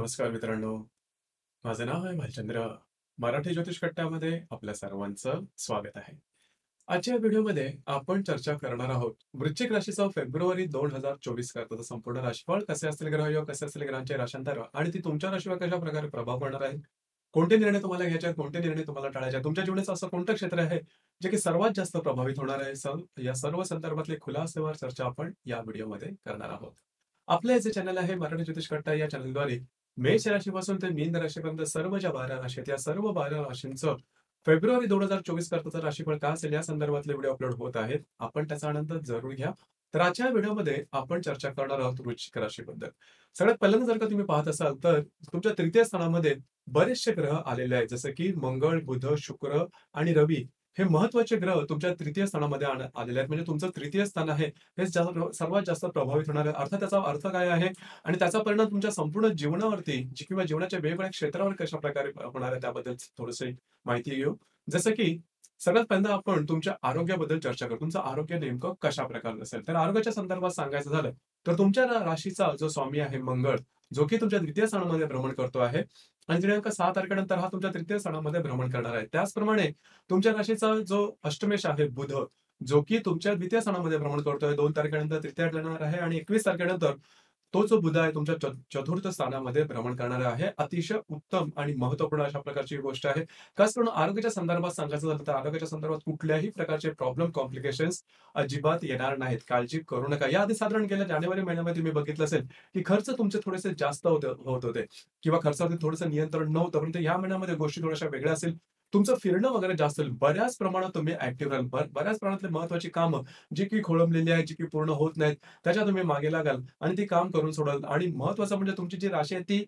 नमस्कार मित्रांनो. माझं नाव आहे भालचंद्र. मराठी ज्योतिष कट्ट्यामध्ये आपल्या सर्वांचं स्वागत आहे. आजच्या व्हिडिओमध्ये आपण चर्चा करणार आहोत वृश्चिक राशीचा फेब्रुवारी 2024 करताचा संपूर्ण राशीफळ कसे असतील ग्रहयोग, कसे असतील ग्रहांचे राशांतर आणि ती तुमच्या राशीवर कशा प्रकारे प्रभाव पडणार आहे. कोणते निर्णय तुम्हाला घ्यायचे आहेत, कोणते निर्णय तुम्हाला टाळायचे आहेत. तुमच्या जीवनाचं असं कोणतं क्षेत्र आहे जे की सर्वात जास्त प्रभावित होणार आहे. या सर्व संदर्भातले खुलासेवर चर्चा आपण या व्हिडिओमध्ये करणार आहोत. आपलं जे चॅनल आहे मराठी ज्योतिष कट्टा, या चॅनलद्वारे मेष राशीपासून ते मीन राशीपर्यंत सर्व ज्या 12 राशी आहेत, या सर्व 12 राशींचं फेब्रुवारी 2024 करताचं राशीफळ काय असेल या संदर्भातले व्हिडिओ अपलोड होत आहेत. आपण त्याचा आनंद जरूर घ्या. तर आजच्या व्हिडिओमध्ये आपण चर्चा करणार आहोत वृश्चिक राशीबद्दल. सगळ्यात पहिल्यांदा जर का तुम्ही पाहत असाल तर तुमच्या तृतीय स्थानामध्ये बरेचसे ग्रह आलेले आहेत, जसं की मंगळ, बुध, शुक्र आणि रवी. हे महत्वाचे ग्रह तुमच्या तृतीय स्थानामध्ये आलेले आहेत. म्हणजे तुमचं तृतीय स्थान आहे हे सर्वात जास्त प्रभावित होणार आहे. अर्थात त्याचा अर्थ काय आहे आणि त्याचा परिणाम तुमच्या संपूर्ण जीवनावरती किंवा जीवनाच्या वेगवेगळ्या क्षेत्रावर कशा प्रकारे होणार आहे त्याबद्दल थोडीशी माहिती घेऊ. जसं की सगळ्यात पहिल्यांदा आपण तुमच्या आरोग्याबद्दल चर्चा करू. तुमचं आरोग्य नेमकं कशा प्रकारचं असेल, तर आरोग्याच्या संदर्भात सांगायचं झालं तर तुमच्या राशीचा जो स्वामी आहे मंगळ, जो की तुमच्या तृतीय स्थानामध्ये भ्रमण करतो आहे आणि दिनांक 6 तारखेनंतर हा तुमच्या तृतीय स्थानामध्ये भ्रमण करणार आहे. त्याचप्रमाणे तुमच्या राशीचा जो अष्टमेश आहे बुध, जो की तुमच्या द्वितीय स्थानामध्ये भ्रमण करतोय, 2 तारखेनंतर तृतीयात जाणार आहे आणि 21 तारखेनंतर तो जो बुध आहे तुमच्या चतुर्थ स्थानामध्ये भ्रमण करणार आहे. अतिशय उत्तम आणि महत्त्वपूर्ण अशा प्रकारची गोष्ट आहे. खास करून आरोग्याच्या संदर्भात सांगायचं झालं तर आरोग्याच्या संदर्भात कुठल्याही प्रकारचे प्रॉब्लेम, कॉम्प्लिकेशन्स अजिबात येणार नाहीत. काळजी करू नका. याआधी साधारण गेल्या जानेवारी महिन्यामध्ये तुम्ही बघितलं असेल की खर्च तुमचे थोडेसे जास्त होत होते किंवा खर्चावरती थोडंसं नियंत्रण नव्हतं. परंतु या महिन्यामध्ये गोष्टी थोड्याशा वेगळ्या असेल. तुमचं फिरणं वगैरे जास्त होईल. बऱ्याच प्रमाणात तुम्ही ऍक्टिव्ह राहाल. बऱ्याच प्रमाणातली महत्त्वाची कामं जी की खोळंबलेली आहेत, जी की पूर्ण होत नाहीत, त्याच्या तुम्ही मागे लागाल आणि ती काम करून सोडाल. आणि महत्त्वाचं म्हणजे तुमची जी राशी आहे ती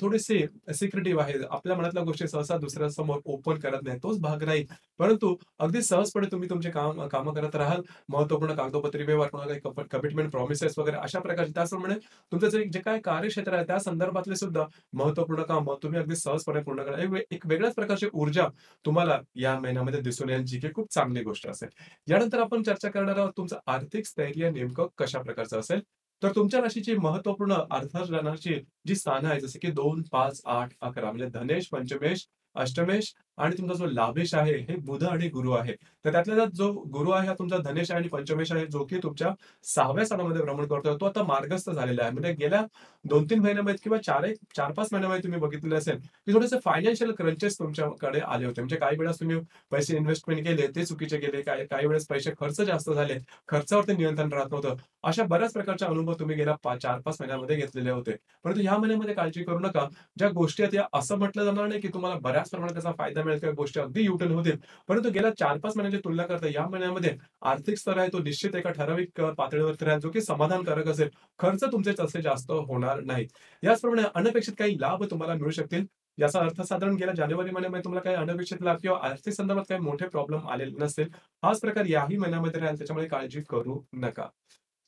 थोडीशी सिक्रेटिव्ह आहे. आपल्या मनातल्या गोष्टी सहसा दुसऱ्यासमोर ओपन करत नाही. तोच भाग नाही. परंतु अगदी सहजपणे तुम्ही तुमचे कामं करत राहाल. महत्त्वपूर्ण कागदोपत्री व्यवहार, कोणाला काही कमिटमेंट, प्रॉमिसेस वगैरे अशा प्रकारचे. त्याचप्रमाणे तुमचं जे काही कार्यक्षेत्र आहे त्या संदर्भातले सुद्धा महत्त्वपूर्ण कामं तुम्ही अगदी सहजपणे पूर्ण करा. एक वेगळ्याच प्रकारची ऊर्जा तुम्हाला या महिन्यामध्ये दिसून येईल, जी की खूप चांगली गोष्ट असेल. यानंतर आपण चर्चा करणार आहोत तुमचं आर्थिक स्थैर्य नेमकं कशा प्रकारचं असेल. तर तुमच्या राशीची महत्त्वपूर्ण अर्थकारणाची जी स्थानं आहेत, जसे की 2, 5, 8, 11 म्हणजे धनेश, पंचमेश, अष्टमेश आणि तुमचा जो लाभेश आहे, हे बुध आणि गुरु आहे. तर त्यातल्या त्यात जो गुरु आहे हा तुमचा धनेश आहे आणि पंचमेश आहे, जो की तुमच्या 6व्या स्थानामध्ये भ्रमण करतोय. तो आता मार्गस्थ झालेला आहे. म्हणजे गेल्या 2-3 महिन्यामध्ये किंवा 4-5 महिन्यामध्ये तुम्ही बघितलेलं असेल, की थोडेसे फायनान्शियल क्रंचेस तुमच्याकडे आले होते. म्हणजे काही वेळेस तुम्ही पैसे इन्व्हेस्टमेंट केले, ते चुकीचे गेले. काही काही वेळेस पैसे खर्च जास्त झाले. खर्चावरती नियंत्रण राहत नव्हतं. अशा बऱ्याच प्रकारचे अनुभव तुम्ही गेल्या 4-5 महिन्यामध्ये घेतलेले होते. परंतु ह्या महिन्यामध्ये काळजी करू नका. ज्या गोष्टी आहेत, या असं म्हटलं जाणार नाही, की तुम्हाला बऱ्याच प्रमाणात त्याचा फायदा मिळेल किंवा गोष्टी अगदी युटर्न होतील. परंतु गेल्या 4-5 महिन्याची तुलना करता या महिन्यामध्ये आर्थिक स्तर आहे तो निश्चित एका ठराविक पातळीवरती राहील, जो की समाधानकारक असेल. खर्च तुमचे तसे जास्त होणार नाहीत. याचप्रमाणे अनपेक्षित काही लाभ तुम्हाला मिळू शकतील. याचा अर्थ साधारण गेल्या जानेवारी महिन्यामध्ये तुम्हाला काही अनपेक्षित लाभ किंवा आर्थिक संदर्भात काही मोठे प्रॉब्लेम आलेले नसतील. हाच प्रकार याही महिन्यामध्ये राहील, त्याच्यामुळे काळजी करू नका.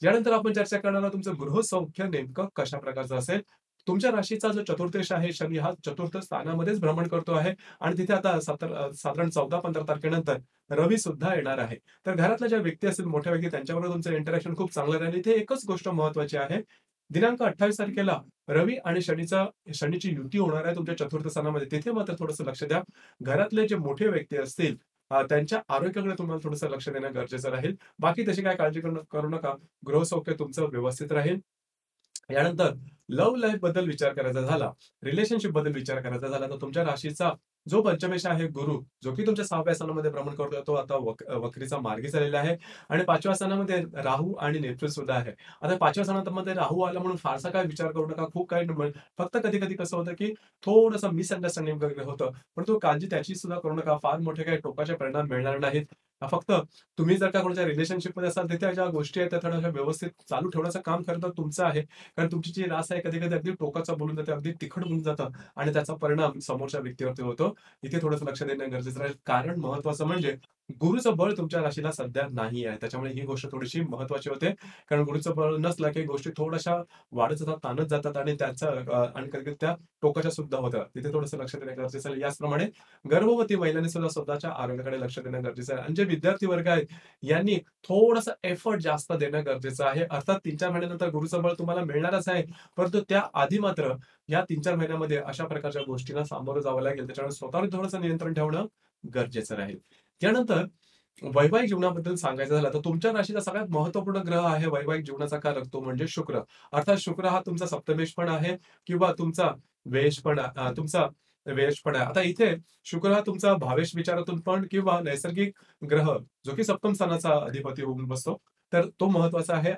यानंतर आपण चर्चा करणार आहोत तुमचं गृहसौख्य नेमकं कशा प्रकारचं असेल. तुमच्या राशीचा जो चतुर्थेश आहे, शनी हा चतुर्थ स्थानामध्येच भ्रमण करतो आहे आणि तिथे आता साधारण 14-15 तारखेनंतर रवी सुद्धा येणार आहे. तर घरातल्या ज्या व्यक्ती असतील, मोठ्या व्यक्ती, त्यांच्याबरोबर तुमचं इंटरॅक्शन खूप चांगलं राहील. इथे एकच गोष्ट महत्त्वाची आहे. दिनांक 28 तारखेला रवी आणि शनीची युती होणार आहे तुमच्या चतुर्थ स्थानामध्ये. तिथे मात्र थोडंसं लक्ष द्या. घरातले जे मोठे व्यक्ती असतील त्यांच्या आरोग्याकडे तुम्हाला थोडंसं लक्ष देणं गरजेचं राहील. बाकी तशी काही काळजी करू नका. गृहसौख्य तुमचं व्यवस्थित राहील. यानंतर लव्ह लाईफ बद्दल विचार करायचा झाला, रिलेशनशिप बद्दल विचार करायचा झाला, तर तुमच्या राशीचा जो पंचमेश आहे गुरु, जो की तुमच्या 6व्या स्थानामध्ये भ्रमण करतोय, तो आता वक्रीचा मार्गी झालेला आहे आणि 5व्या स्थानामध्ये राहू आणि नेपच्यून सुद्धा आहे. आता 5व्या स्थानामध्ये राहू आला म्हणून फारसा काय विचार करू नका. खूप काही फक्त कधी-कधी कसं होतं, की थोडंसं मिसअंडरस्टँडिंग वगैरे होतं. पण तो काळजी त्याची सुद्धा करू नका. फार मोठे काही टोकाचे परिणाम मिळणार नाहीत. फक्त तुम्ही जर का कोणाच्या रिलेशनशिपमध्ये असाल, तिथे ज्या गोष्टी आहेत त्या थोड्याशा व्यवस्थित चालू ठेवण्याचं काम खरं तर तुमचं आहे. कारण तुमची जी रास आहे कधी-कधी अगदी टोकाचं बोलून जाते, अगदी तिखट होऊन जातं आणि त्याचा परिणाम समोरच्या व्यक्तीवरती होतो. इथे थोडंसं लक्ष देणं गरजेचं राहील. कारण महत्त्वाचं म्हणजे गुरुचं बळ तुमच्या राशीला सध्या नाही आहे. त्याच्यामुळे ही गोष्ट थोडीशी महत्त्वाची होते. कारण गुरुचं बळ नसलं की गोष्टी थोड्याशा वाढत जातात, ताणत जातात आणि आणि कधी-कधी त्या टोकाच्या सुद्धा होतात. तिथे थोडंसं लक्ष देणं गरजेचं आहे. याचप्रमाणे गर्भवती महिलांनी सुद्धा स्वतःच्या आरोग्याकडे लक्ष देणं गरजेचं आहे. आणि जे विद्यार्थी वर्ग आहे, यांनी थोडंसं एफर्ट जास्त देणं गरजेचं आहे. अर्थात 3-4 महिन्यानंतर गुरुचं बळ तुम्हाला मिळणारच आहे. परंतु त्याआधी मात्र या 3-4 महिन्यामध्ये अशा प्रकारच्या गोष्टींना सामोरं जावं लागेल. त्याच्यामुळे स्वतःवर थोडंसं नियंत्रण ठेवणं गरजेचं राहील. त्यानंतर वैवाहिक जीवनाबद्दल सांगायचं झालं तर तुमच्या राशीचा सगळ्यात महत्त्वपूर्ण ग्रह आहे वैवाहिक जीवनाचा कारक तो म्हणजे शुक्र. अर्थात शुक्र हा तुमचा सप्तमेश पण आहे किंवा तुमचा व्ययश पण आहे. आता इथे शुक्र हा तुमचा भावेश विचारातून पण किंवा नैसर्गिक ग्रह जो की सप्तम स्थानाचा अधिपती होऊन बसतो. तर तो महत्त्वाचा आहे.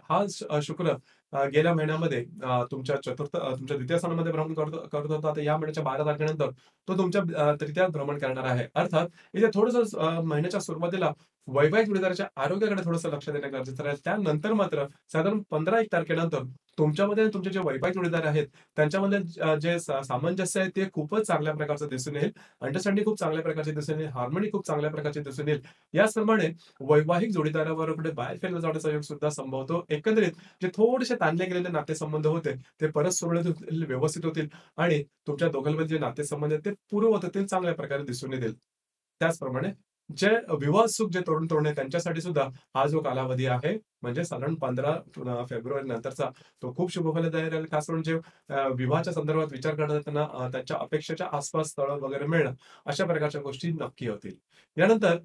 शुक्र गेल्या महिन्यामध्ये तुमच्या द्वितीय स्थानामध्ये भ्रमण करत होता. तर या महिन्याच्या 12 तारखेनंतर तो तुमच्या तृतीयात भ्रमण करणार आहे. अर्थात इथे थोडंसं महिन्याच्या सुरुवातीला वैवाहिक जोडीदाराच्या आरोग्याकडे थोडंसं लक्ष देणं गरजेचं राहील. त्यानंतर मात्र साधारण 15-1 तारखेनंतर तुमच्यामध्ये आणि तुमचे जे वैवाहिक जोडीदार आहेत, त्यांच्यामध्ये जे सामंजस्य आहे ते खूपच चांगल्या प्रकारचं दिसून येईल. अंडरस्टँडिंग खूप चांगल्या प्रकारची दिसून येईल. हार्मनी खूप चांगल्या प्रकारची दिसून येईल. याचप्रमाणे वैवाहिक जोडीदाराबरोबर बाहेर फिरला जाण्याचा योग सुद्धा संभवतो. एकंदरीत जे थोडेसे ताणले गेलेले नातेसंबंध होते, ते परत सुरळीत होतील, व्यवस्थित होतील आणि तुमच्या दोघांमध्ये जे नातेसंबंध आहेत, ते पूर्ववत होतील, चांगल्या प्रकारे दिसून येतील. त्याचप्रमाणे जे विवाह जे तरुण-तरुणी आहेत त्यांच्यासाठी सुद्धा हा जो कालावधी आहे, म्हणजे साधारण 15 फेब्रुवारी नंतरचा तो खूप शुभफलदायी राहील. खास करून जे विवाहाच्या संदर्भात विचार करत असताना त्यांच्या अपेक्षेच्या आसपास स्थळं वगैरे मिळणं, अशा प्रकारच्या गोष्टी नक्की होतील. यानंतर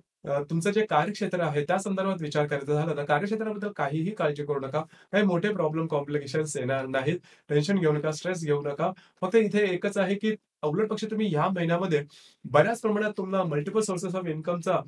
तुमचं जे कार्यक्षेत्र आहे त्या संदर्भात विचार करायचा झाला तर कार्यक्षेत्राबद्दल काहीही काळजी करू नका. काही मोठे प्रॉब्लेम, कॉम्प्लिकेशन्स येणार नाहीत. टेन्शन घेऊ नका, स्ट्रेस घेऊ नका. फक्त इथे एकच आहे, की उलट पक्षी तुम्ही ह्या महिन्यामध्ये बऱ्याच प्रमाणात तुम्हाला मल्टिपल सोर्सेस ऑफ इन्कमचा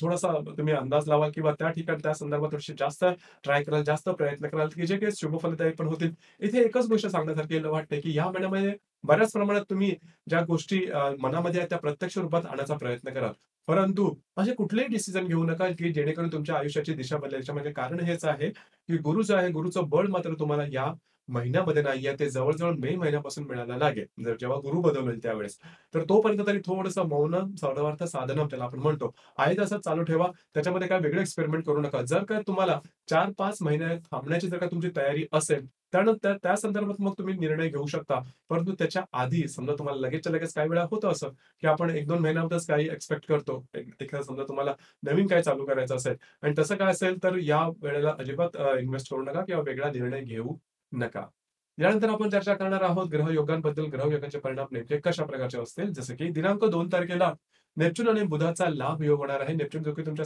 थोडासा तुम्ही अंदाज लावा किंवा त्या ठिकाणी त्या संदर्भात थोडीशी जास्त ट्राय कराल, जास्त प्रयत्न कराल, की जे काही शुभफलदायी पण होतील. इथे एकच गोष्ट सांगण्यासारखी वाटते, की या महिन्यामध्ये बऱ्याच प्रमाणात तुम्ही ज्या गोष्टी मनामध्ये आहेत त्या प्रत्यक्ष रूपात आणण्याचा प्रयत्न कराल. परंतु असे कुठलेही डिसिजन घेऊ नका, की जेणेकरून तुमच्या आयुष्याची दिशा बदलेल. याच्यामागे कारण हेच आहे, की गुरु जो आहे, गुरुचं बळ मात्र तुम्हाला या महिन्यामध्ये नाहीये. ते जवळ-जवळ मे महिन्यापासून मिळायला लागेल. जर जेव्हा गुरु बदलवेल त्यावेळेस. तर तोपर्यंत तरी थोडंसं मौन सर्वार्थ साधनम त्याला आपण म्हणतो. आहे तसंच चालू ठेवा. त्याच्यामध्ये काही वेगळं एक्सपेरिमेंट करू नका. जर का तुम्हाला 4-5 महिने थांबण्याची जर का तुमची तयारी असेल, त्यानंतर त्या संदर्भात मग तुम्ही निर्णय घेऊ शकता. परंतु त्याच्या आधी समजा तुम्हाला लगेचच्या लगेच काही वेळा होतं असं, की आपण 1-2 महिन्यामध्येच काही एक्स्पेक्ट करतो. एखादा समजा तुम्हाला नवीन काही चालू करायचं असेल आणि तसं काय असेल तर या वेळेला अजिबात इन्व्हेस्ट करू नका किंवा वेगळा निर्णय घेऊ नका. यानंतर आपण चर्चा करणार आहोत ग्रहयोगांबद्दल. ग्रहयोगांचे परिणाम नेमके कशा प्रकारचे असतील? जसं की दिनांक 2 तारखेला नेप्च्यून आणि बुधाचा लाभ योग होणार आहे. नेप्च्यून जो की तुमच्या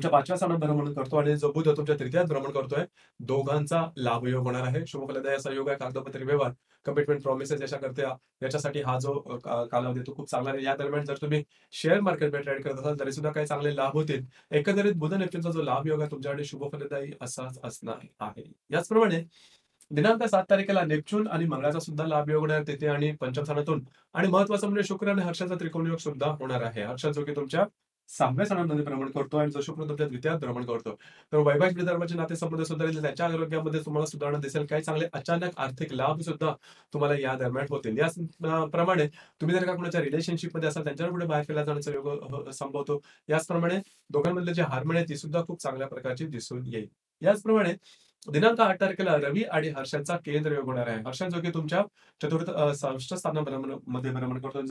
5व्या स्थानात भ्रमण करतो आणि जो बुध तुमच्या तृतीयात भ्रमण करतोय, दोघांचा लाभयोग होणार आहे. शुभफलदायी असा योग आहे. कागदोपत्री व्यवहार, कमिटमेंट, प्रॉमिसेस याच्यासाठी हा जो कालावधी तो खूप चांगला आहे. या दरम्यान जर तुम्ही शेअर मार्केटमध्ये ट्रेड करत असाल, तरी सुद्धा काही चांगले लाभ होतील. एकंदरीत बुध नेप्च्यूनचा जो लाभयोग आहे तुमच्याकडे शुभफलदायी असाच असणार आहे. याचप्रमाणे दिनांक 7 तारखेला नेप्च्यून आणि मंगळाचा सुद्धा लाभ योग होणार आहे तिथे आणि पंचम स्थानातून आणि महत्वाचं म्हणजे शुक्र आणि हर्षाचा त्रिकोण योग सुद्धा होणार आहे. हर्ष जो की तुमच्या 6व्या स्थानामध्ये भ्रमण करतो आणि जो शुक्र तुमच्या द्वितीयात भ्रमण करतो. तर वैवाहिक विदर्भाचे नातेसंबंध सुधारेल, त्याच्या आरोग्यामध्ये तुम्हाला सुधारणा दिसेल. काही चांगले अचानक आर्थिक लाभ सुद्धा तुम्हाला या दरम्यान होतील. याच प्रमाणे तुम्ही जर का कोणाच्या रिलेशनशिपमध्ये असाल, त्यांच्यावर पुढे बाहेर फिरला जाण्याचा योग संभवतो. याचप्रमाणे दोघांमधले जे हार्मनी आहे ती सुद्धा खूप चांगल्या प्रकारची दिसून येईल. याचप्रमाणे दिनांक 8 तारखेला रवी आणि हर्षाचा केंद्र योग होणार आहे. हर्ष जो की तुमच्या षष्ठ स्थानामध्ये भ्रमण करतोय.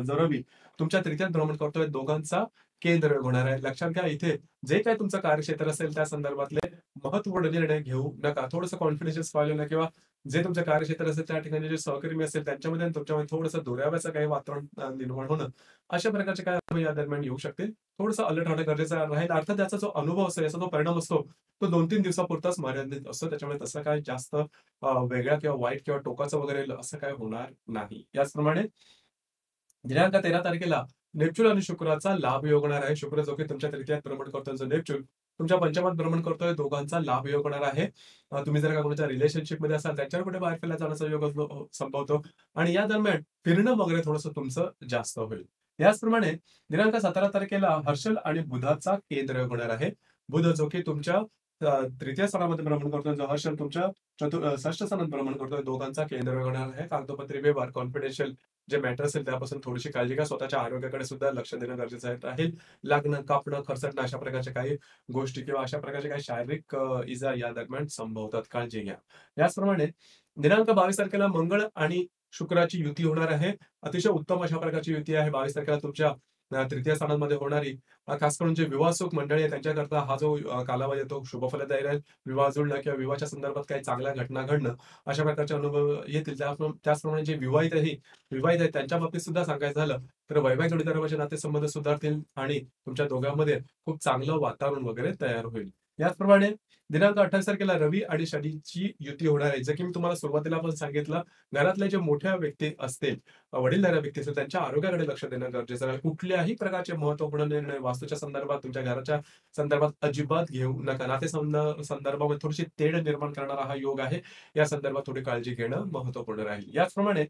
जो रवी तुमच्या तृतीयात भ्रमण करतोय, दोघांचा केंद्र योग होणार आहे. लक्षात घ्या इथे जे काही तुमचं कार्यक्षेत्र असेल त्या संदर्भातले महत्वपूर्ण निर्णय घेऊ नका. थोडंसं कॉन्फिडन्शियल पाहिलं किंवा जे तुमचं कार्यक्षेत्र असेल त्या ठिकाणी जे सहकर्मी असेल त्यांच्यामध्ये आणि तुमच्यामध्ये थोडंसं दुराव्याचं काही वातावरण निर्माण होणं, अशा प्रकारचे काय या दरम्यान येऊ शकतील. थोडंसं अलर्ट राहणं गरजेचं राहील. अर्थात त्याचा जो अनुभव असेल, याचा जो परिणाम असतो, तो 2-3 दिवसापुरताच मर्यादित असतो. त्याच्यामुळे तसं काही जास्त वेगळ्या किंवा वाईट किंवा टोकाचं वगैरे असं काही होणार नाही. याचप्रमाणे दिनांक 13 तारखेला नेप्च्यून आणि शुक्राचा लाभ योग होणार आहे. शुक्र जो की तुमच्या तृतीयात भ्रमण करतोय, जो नेप्च्यून तुमच्या पंचमात भ्रमण करतोय, दोघांचा लाभ योग होणार आहे. तुम्ही जर का कोणाच्या रिलेशनशिपमध्ये असाल, त्यांच्यावर कुठे बाहेर फिरला जाण्याचा योग संभवतो आणि या दरम्यान फिरणं वगैरे थोडंसं तुमचं जास्त होईल. याचप्रमाणे दिनांक 17 तारखेला हर्षल आणि बुधाचा केंद्र योग होणार आहे. बुध जो की तुमच्या तृतीय स्थानामध्ये भ्रमण करतोय, जो हर्षल तुमच्या षष्ठ स्थानात भ्रमण करतोय, दोघांचा केंद्र योग होणार आहे. कागदोपत्री व्यवहार, कॉन्फिडेन्शियल जे मॅटर असेल त्यापासून थोडीशी काळजी घ्या. स्वतःच्या आरोग्याकडे सुद्धा लक्ष देणं गरजेचं राहील. लागणं, कापणं, खरचटणं अशा प्रकारच्या काही गोष्टी किंवा अशा प्रकारच्या काही शारीरिक इजा या दरम्यान संभवतात. काळजी घ्या. याचप्रमाणे दिनांक 22 तारखेला मंगळ आणि शुक्राची युती होणार आहे. अतिशय उत्तम अशा प्रकारची युती आहे. 22 तारखेला तुमच्या तृतीय स्थानामध्ये होणारी खास करून जे विवाहसुख मंडळी आहे त्यांच्याकरता हा जो कालावधी आहे तो शुभफलदायी राहील. विवाह जुळणं किंवा विवाहाच्या संदर्भात काही चांगल्या घटना घडणं, अशा प्रकारचे अनुभव येतील. त्याचप्रमाणे जे विवाहित आहेत त्यांच्या बाबतीत सुद्धा सांगायचं झालं, तर वैवाहिक जोडीदाराचे नातेसंबंध सुधारतील आणि तुमच्या दोघांमध्ये खूप चांगलं वातावरण वगैरे तयार होईल. याचप्रमाणे दिनांक 28 तारखेला रवी आणि शनीची युती होणार आहे. जर की मी तुम्हाला सुरुवातीला पण सांगितलं, घरातल्या ज्या मोठ्या व्यक्ती असतील, वडीलधाऱ्या व्यक्ती असतील, त्यांच्या आरोग्याकडे लक्ष देणं गरजेचं आहे. कुठल्याही प्रकारचे महत्त्वपूर्ण निर्णय वास्तूच्या संदर्भात, तुमच्या घराच्या संदर्भात अजिबात घेऊ नका. संदर्भामध्ये थोडीशी तेढ निर्माण करणारा हा योग आहे. या संदर्भात थोडी काळजी घेणं महत्त्वपूर्ण राहील. याचप्रमाणे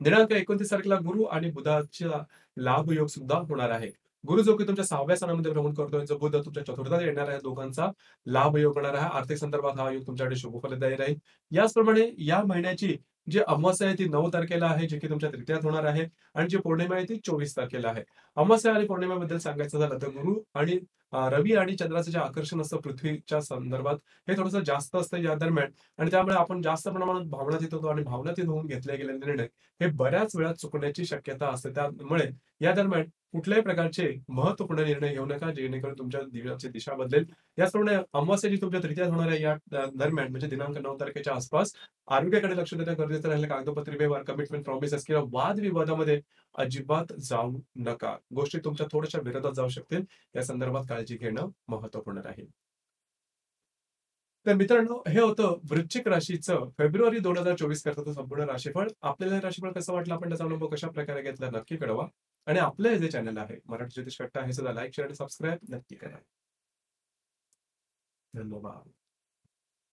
दिनांक 29 तारखेला गुरु आणि बुधाचा लाभ योग सुद्धा होणार आहे. गुरु जो की तुमच्या 6व्या स्थानामध्ये भ्रमण करतोय, जो बुध तुमच्या चतुर्थात येणार आहे, दोघांचा लाभ योग होणार आहे. आर्थिक संदर्भात हा योग तुमच्याकडे शुभफलदायी राहील. याचप्रमाणे या महिन्याची जी अमावास्या आहे ती 9 तारखेला आहे, जी की तुमच्या तृतीयात होणार आहे आणि जी पौर्णिमा आहे ती 24 तारखेला आहे. अमावास्या आणि पौर्णिमेबद्दल सांगायचं झालं तर गुरु आणि रवी आणि चंद्राचं जे आकर्षण असतं पृथ्वीच्या संदर्भात, हे थोडंसं जास्त असतं या दरम्यान आणि त्यामुळे आपण जास्त प्रमाणात भावनातीत होतो आणि भावनातीत होऊन घेतले गेलेले निर्णय हे बऱ्याच वेळा चुकण्याची शक्यता असते. त्यामुळे या दरम्यान कुठल्याही प्रकारचे महत्त्वपूर्ण निर्णय घेऊ नका, जेणेकरून तुमच्या दिव्याची दिशा बदलेल. याचप्रमाणे अमावास्या जी तुमच्या तृतीयात होणार आहे या दरम्यान म्हणजे दिनांक 9 तारखेच्या आसपास आरोग्याकडे लक्ष देणं गरजेचं राहील. कागदोपत्री व्यवहार, कमिटमेंट, प्रॉमिसेस किंवा वादविवादामध्ये अजिबात जाऊ नका. गोष्टी तुमच्या थोड्याशा विरोधात जाऊ शकतील. या संदर्भात काळजी घेणं महत्त्वपूर्ण राहील. तर मित्रांनो, हे होतं वृश्चिक राशीचं फेब्रुवारी 2024 करताचं संपूर्ण राशीफळ. आपल्याला हे राशीफळ कसं वाटलं, आपण त्याचा अनुभव कशाप्रकारे घेतला नक्की कळवा. आणि आपलं हे जे चॅनल आहे मराठी ज्योतिष कट्टा, हे सुद्धा लाईक, शेअर आणि सबस्क्राईब नक्की करा. धन्यवाद.